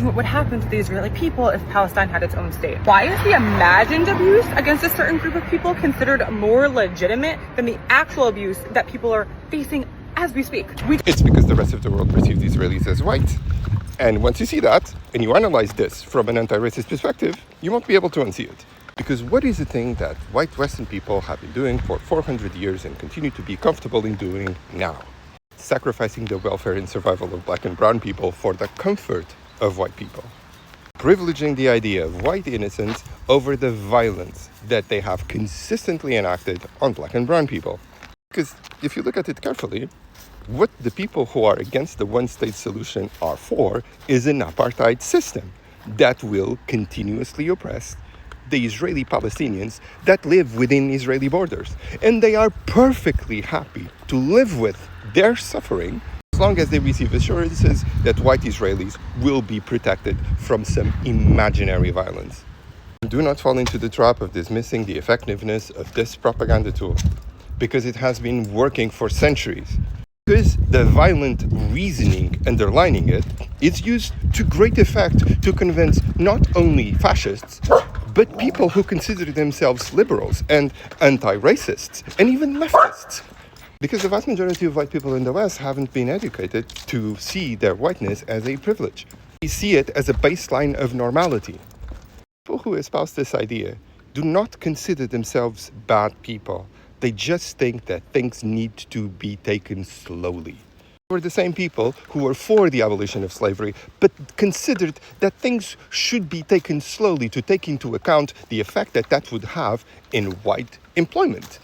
What would happen to the Israeli people if Palestine had its own state? Why is the imagined abuse against a certain group of people considered more legitimate than the actual abuse that people are facing as we speak? It's because the rest of the world perceives the Israelis as white. And once you see that, and you analyze this from an anti-racist perspective, you won't be able to unsee it. Because what is the thing that white Western people have been doing for 400 years and continue to be comfortable in doing now? Sacrificing the welfare and survival of black and brown people for the comfort of white people. Privileging the idea of white innocence over the violence that they have consistently enacted on black and brown people. Because if you look at it carefully, what the people who are against the one-state solution are for is an apartheid system that will continuously oppress the Israeli Palestinians that live within Israeli borders. And they are perfectly happy to live with their suffering as long as they receive assurances that white Israelis will be protected from some imaginary violence. Do not fall into the trap of dismissing the effectiveness of this propaganda tool, because it has been working for centuries. Because the violent reasoning underlining it is used to great effect to convince not only fascists, but people who consider themselves liberals and anti-racists and even leftists. Because the vast majority of white people in the West haven't been educated to see their whiteness as a privilege. They see it as a baseline of normality. People who espouse this idea do not consider themselves bad people. They just think that things need to be taken slowly. They were the same people who were for the abolition of slavery, but considered that things should be taken slowly to take into account the effect that that would have in white employment,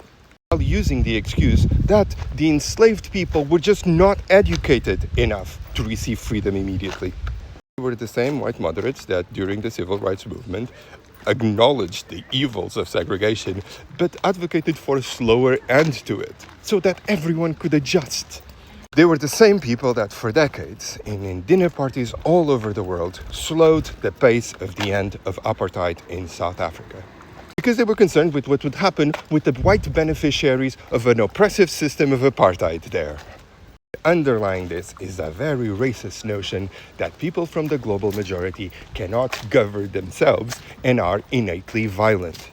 while using the excuse that the enslaved people were just not educated enough to receive freedom immediately. They were the same white moderates that during the civil rights movement acknowledged the evils of segregation, but advocated for a slower end to it, so that everyone could adjust. They were the same people that for decades, in dinner parties all over the world, slowed the pace of the end of apartheid in South Africa. Because they were concerned with what would happen with the white beneficiaries of an oppressive system of apartheid there. Underlying this is a very racist notion that people from the global majority cannot govern themselves and are innately violent.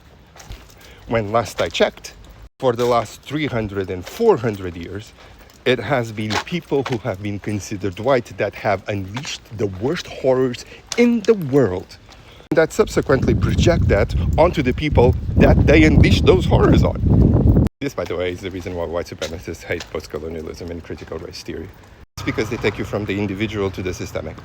When last I checked, for the last 300 and 400 years, it has been people who have been considered white that have unleashed the worst horrors in the world, that subsequently project that onto the people that they unleashed those horrors on. This, by the way, is the reason why white supremacists hate post-colonialism and critical race theory. It's because they take you from the individual to the systemic.